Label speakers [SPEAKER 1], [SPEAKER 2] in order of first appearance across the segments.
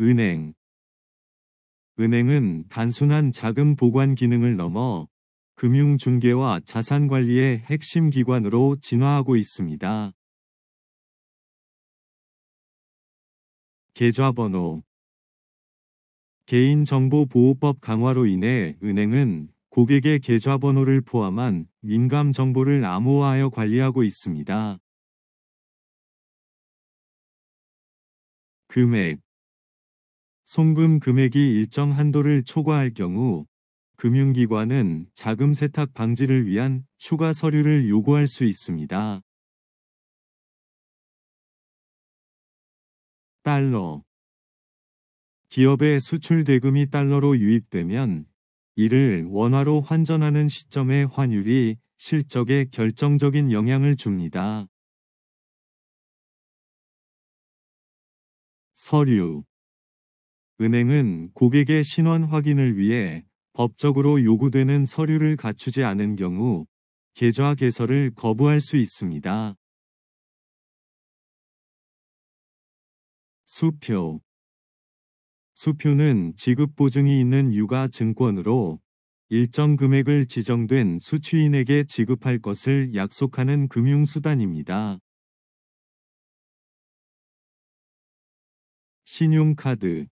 [SPEAKER 1] 은행. 은행은 단순한 자금 보관 기능을 넘어 금융 중개와 자산 관리의 핵심 기관으로 진화하고 있습니다. 계좌번호. 개인정보보호법 강화로 인해 은행은 고객의 계좌번호를 포함한 민감 정보를 암호화하여 관리하고 있습니다. 금액. 송금 금액이 일정 한도를 초과할 경우 금융기관은 자금 세탁 방지를 위한 추가 서류를 요구할 수 있습니다. 달러. 기업의 수출 대금이 달러로 유입되면 이를 원화로 환전하는 시점의 환율이 실적에 결정적인 영향을 줍니다. 서류. 은행은 고객의 신원 확인을 위해 법적으로 요구되는 서류를 갖추지 않은 경우 계좌 개설을 거부할 수 있습니다. 수표. 수표는 지급 보증이 있는 유가 증권으로 일정 금액을 지정된 수취인에게 지급할 것을 약속하는 금융수단입니다. 신용카드.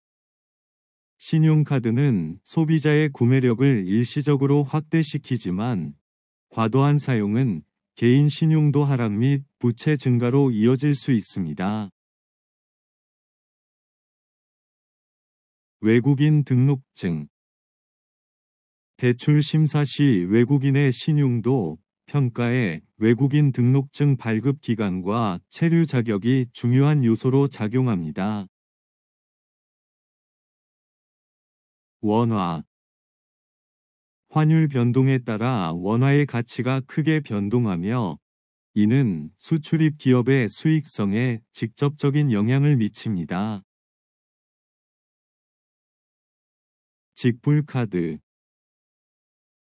[SPEAKER 1] 신용카드는 소비자의 구매력을 일시적으로 확대시키지만 과도한 사용은 개인 신용도 하락 및 부채 증가로 이어질 수 있습니다. 외국인 등록증. 대출 심사 시 외국인의 신용도 평가에 외국인 등록증 발급 기간과 체류 자격이 중요한 요소로 작용합니다. 원화. 환율 변동에 따라 원화의 가치가 크게 변동하며 이는 수출입 기업의 수익성에 직접적인 영향을 미칩니다. 직불카드.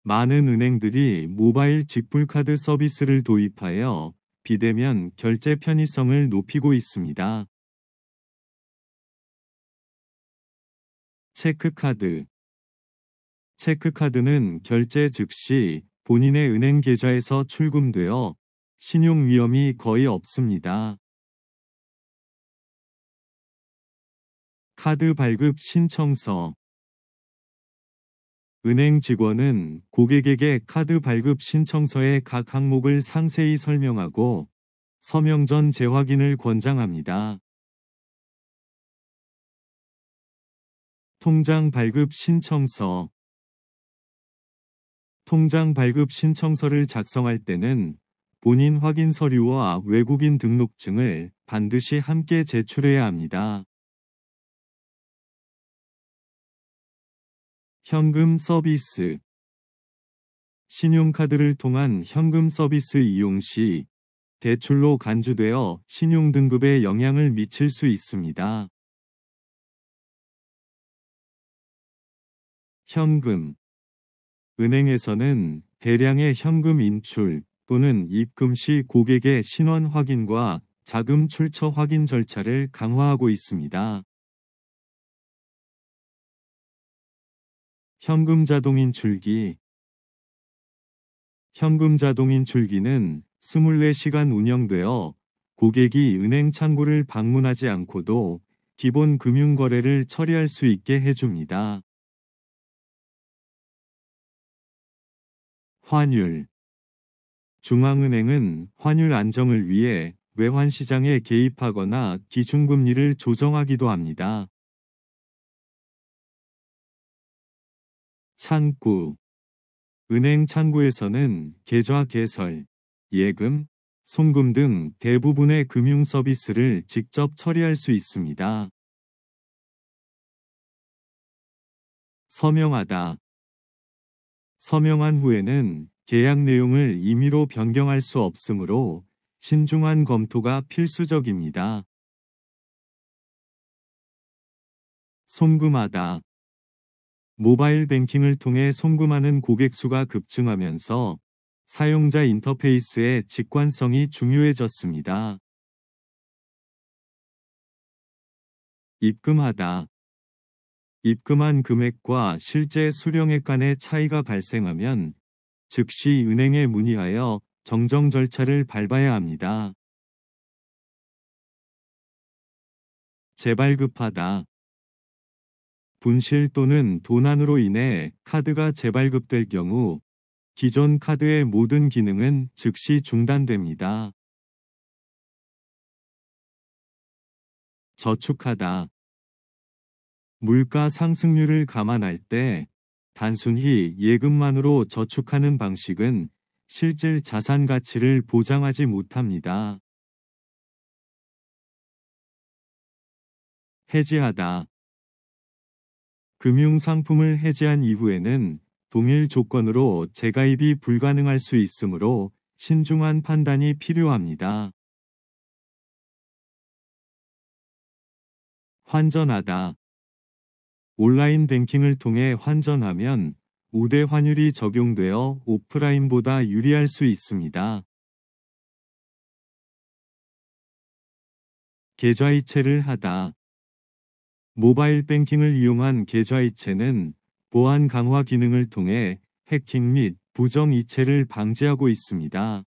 [SPEAKER 1] 많은 은행들이 모바일 직불카드 서비스를 도입하여 비대면 결제 편의성을 높이고 있습니다. 체크카드. 체크카드는 결제 즉시 본인의 은행 계좌에서 출금되어 신용 위험이 거의 없습니다. 카드 발급 신청서. 은행 직원은 고객에게 카드 발급 신청서의 각 항목을 상세히 설명하고 서명 전 재확인을 권장합니다. 통장 발급 신청서. 통장 발급 신청서를 작성할 때는 본인 확인 서류와 외국인 등록증을 반드시 함께 제출해야 합니다. 현금 서비스. 신용카드를 통한 현금 서비스 이용 시 대출로 간주되어 신용등급에 영향을 미칠 수 있습니다. 현금. 은행에서는 대량의 현금 인출 또는 입금 시 고객의 신원 확인과 자금 출처 확인 절차를 강화하고 있습니다. 현금 자동 인출기. 현금 자동 인출기는 24시간 운영되어 고객이 은행 창구를 방문하지 않고도 기본 금융 거래를 처리할 수 있게 해줍니다. 환율. 중앙은행은 환율 안정을 위해 외환 시장에 개입하거나 기준금리를 조정하기도 합니다. 창구. 은행 창구에서는 계좌 개설, 예금, 송금 등 대부분의 금융 서비스를 직접 처리할 수 있습니다. 서명하다. 서명한 후에는 계약 내용을 임의로 변경할 수 없으므로 신중한 검토가 필수적입니다. 송금하다. 모바일 뱅킹을 통해 송금하는 고객 수가 급증하면서 사용자 인터페이스의 직관성이 중요해졌습니다. 입금하다. 입금한 금액과 실제 수령액 간의 차이가 발생하면 즉시 은행에 문의하여 정정 절차를 밟아야 합니다. 재발급하다. 분실 또는 도난으로 인해 카드가 재발급될 경우 기존 카드의 모든 기능은 즉시 중단됩니다. 저축하다. 물가 상승률을 감안할 때 단순히 예금만으로 저축하는 방식은 실질 자산 가치를 보장하지 못합니다. 해지하다. 금융상품을 해지한 이후에는 동일 조건으로 재가입이 불가능할 수 있으므로 신중한 판단이 필요합니다. 환전하다. 온라인 뱅킹을 통해 환전하면 우대 환율이 적용되어 오프라인보다 유리할 수 있습니다. 계좌이체를 하다. 모바일 뱅킹을 이용한 계좌이체는 보안 강화 기능을 통해 해킹 및 부정 이체를 방지하고 있습니다.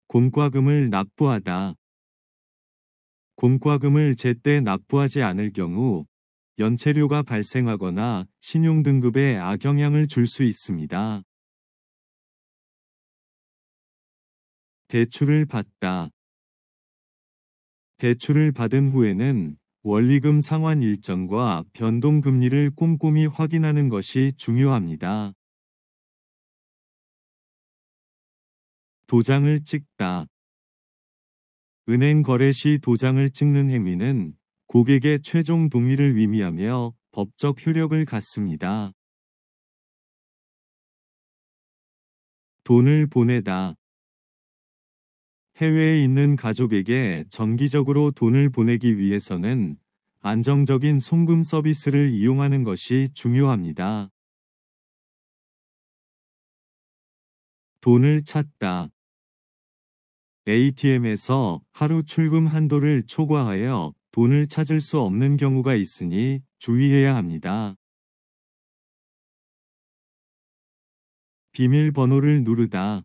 [SPEAKER 1] 공과금을 납부하다. 공과금을 제때 납부하지 않을 경우 연체료가 발생하거나 신용등급에 악영향을 줄 수 있습니다. 대출을 받다. 대출을 받은 후에는 원리금 상환 일정과 변동금리를 꼼꼼히 확인하는 것이 중요합니다. 도장을 찍다. 은행 거래 시 도장을 찍는 행위는 고객의 최종 동의를 의미하며 법적 효력을 갖습니다. 돈을 보내다. 해외에 있는 가족에게 정기적으로 돈을 보내기 위해서는 안정적인 송금 서비스를 이용하는 것이 중요합니다. 돈을 찾다. ATM에서 하루 출금 한도를 초과하여 돈을 찾을 수 없는 경우가 있으니 주의해야 합니다. 비밀번호를 누르다.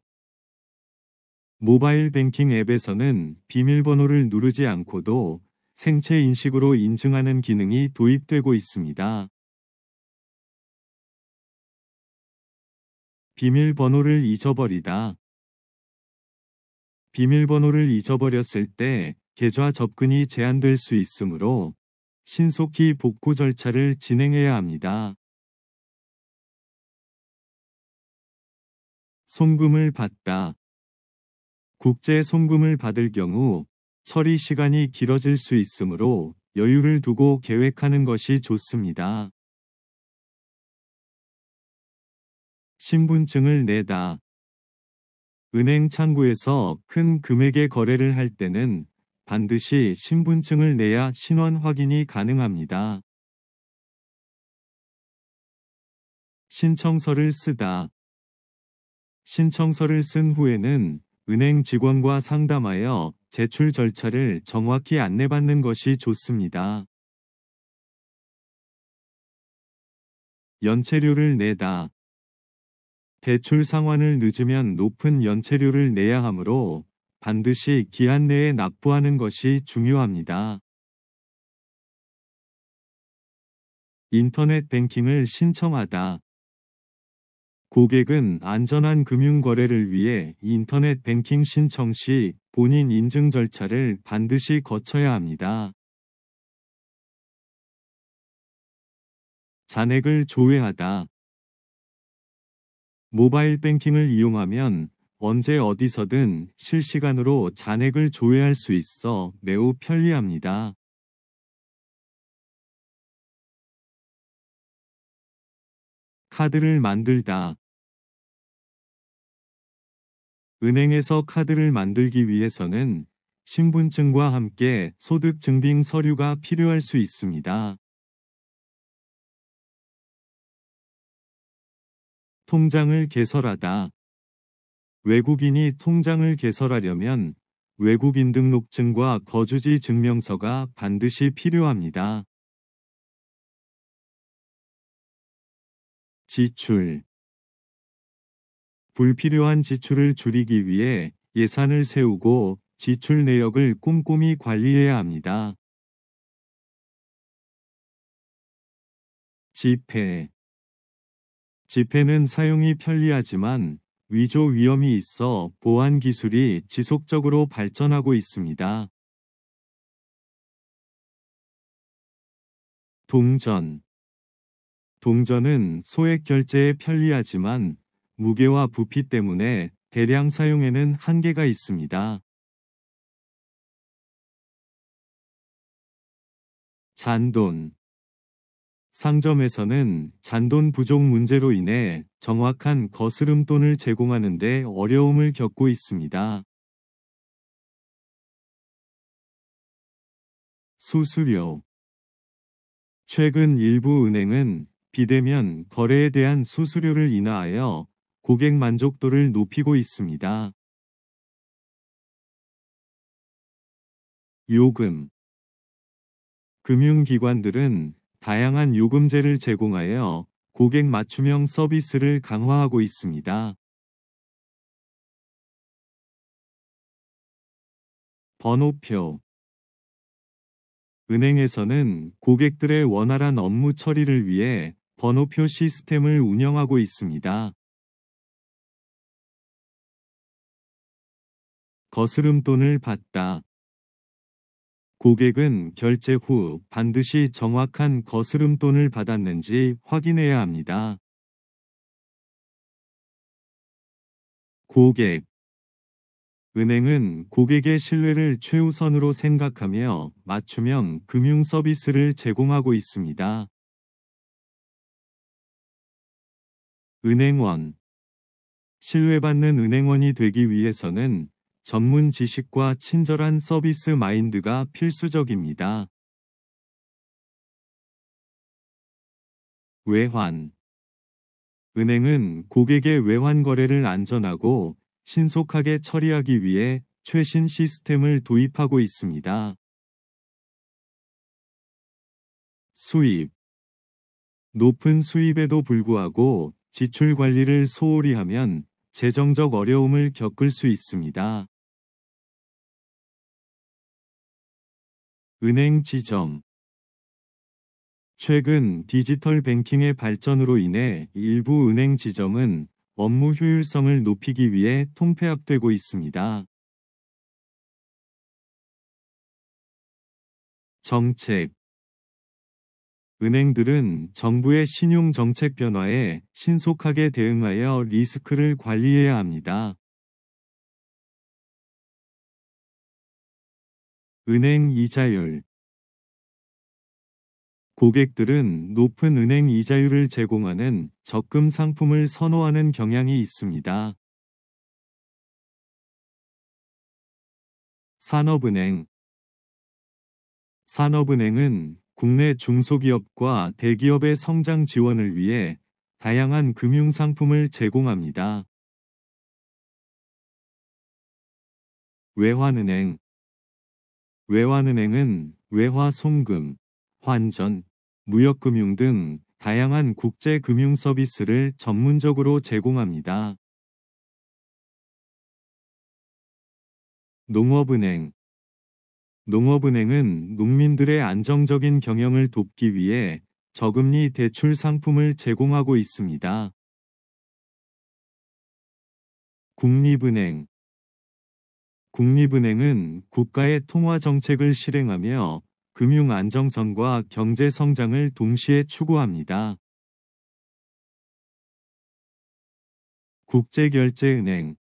[SPEAKER 1] 모바일 뱅킹 앱에서는 비밀번호를 누르지 않고도 생체 인식으로 인증하는 기능이 도입되고 있습니다. 비밀번호를 잊어버리다. 비밀번호를 잊어버렸을 때 계좌 접근이 제한될 수 있으므로 신속히 복구 절차를 진행해야 합니다. 송금을 받다. 국제 송금을 받을 경우 처리 시간이 길어질 수 있으므로 여유를 두고 계획하는 것이 좋습니다. 신분증을 내다. 은행 창구에서 큰 금액의 거래를 할 때는 반드시 신분증을 내야 신원 확인이 가능합니다. 신청서를 쓰다. 신청서를 쓴 후에는 은행 직원과 상담하여 제출 절차를 정확히 안내받는 것이 좋습니다. 연체료를 내다. 대출 상환을 늦으면 높은 연체료를 내야 하므로 반드시 기한 내에 납부하는 것이 중요합니다. 인터넷 뱅킹을 신청하다. 고객은 안전한 금융 거래를 위해 인터넷 뱅킹 신청 시 본인 인증 절차를 반드시 거쳐야 합니다. 잔액을 조회하다. 모바일 뱅킹을 이용하면 언제 어디서든 실시간으로 잔액을 조회할 수 있어 매우 편리합니다. 카드를 만들다. 은행에서 카드를 만들기 위해서는 신분증과 함께 소득증빙 서류가 필요할 수 있습니다. 통장을 개설하다. 외국인이 통장을 개설하려면 외국인 등록증과 거주지 증명서가 반드시 필요합니다. 지출. 불필요한 지출을 줄이기 위해 예산을 세우고 지출 내역을 꼼꼼히 관리해야 합니다. 지폐. 지폐는 사용이 편리하지만 위조 위험이 있어 보안 기술이 지속적으로 발전하고 있습니다. 동전. 동전은 소액 결제에 편리하지만 무게와 부피 때문에 대량 사용에는 한계가 있습니다. 잔돈. 상점에서는 잔돈 부족 문제로 인해 정확한 거스름돈을 제공하는 데 어려움을 겪고 있습니다. 수수료. 최근 일부 은행은 비대면 거래에 대한 수수료를 인하하여 고객 만족도를 높이고 있습니다. 요금. 금융기관들은 다양한 요금제를 제공하여 고객 맞춤형 서비스를 강화하고 있습니다. 번호표. 은행에서는 고객들의 원활한 업무 처리를 위해 번호표 시스템을 운영하고 있습니다. 거스름돈을 받다. 고객은 결제 후 반드시 정확한 거스름돈을 받았는지 확인해야 합니다. 고객. 은행은 고객의 신뢰를 최우선으로 생각하며 맞춤형 금융 서비스를 제공하고 있습니다. 은행원. 신뢰받는 은행원이 되기 위해서는 전문 지식과 친절한 서비스 마인드가 필수적입니다. 외환. 은행은 고객의 외환 거래를 안전하고 신속하게 처리하기 위해 최신 시스템을 도입하고 있습니다. 수입. 높은 수입에도 불구하고 지출 관리를 소홀히 하면 재정적 어려움을 겪을 수 있습니다. 은행 지점. 최근 디지털 뱅킹의 발전으로 인해 일부 은행 지점은 업무 효율성을 높이기 위해 통폐합되고 있습니다. 정책. 은행들은 정부의 신용 정책 변화에 신속하게 대응하여 리스크를 관리해야 합니다. 은행 이자율. 고객들은 높은 은행 이자율을 제공하는 적금 상품을 선호하는 경향이 있습니다. 산업은행. 산업은행은 국내 중소기업과 대기업의 성장 지원을 위해 다양한 금융 상품을 제공합니다. 외환은행. 외환은행은 외화 송금, 환전, 무역금융 등 다양한 국제 금융 서비스를 전문적으로 제공합니다. 농업은행. 농업은행은 농민들의 안정적인 경영을 돕기 위해 저금리 대출 상품을 제공하고 있습니다. 국립은행. 국립은행은 국가의 통화 정책을 실행하며 금융 안정성과 경제 성장을 동시에 추구합니다. 국제결제은행.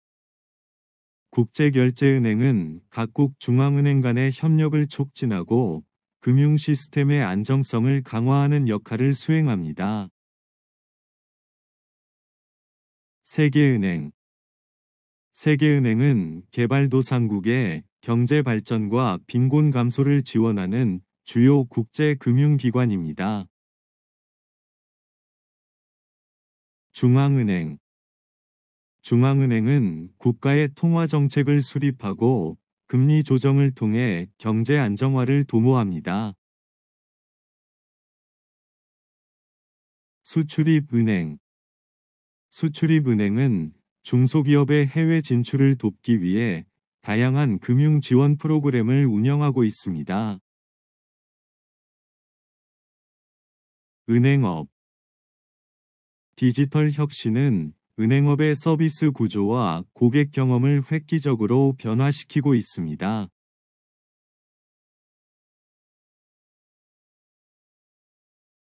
[SPEAKER 1] 국제결제은행은 각국 중앙은행 간의 협력을 촉진하고 금융 시스템의 안정성을 강화하는 역할을 수행합니다. 세계은행. 세계은행은 개발도상국의 경제 발전과 빈곤 감소를 지원하는 주요 국제 금융기관입니다. 중앙은행. 중앙은행은 국가의 통화 정책을 수립하고 금리 조정을 통해 경제 안정화를 도모합니다. 수출입은행. 수출입은행은 중소기업의 해외 진출을 돕기 위해 다양한 금융 지원 프로그램을 운영하고 있습니다. 은행업. 디지털 혁신은 은행업의 서비스 구조와 고객 경험을 획기적으로 변화시키고 있습니다.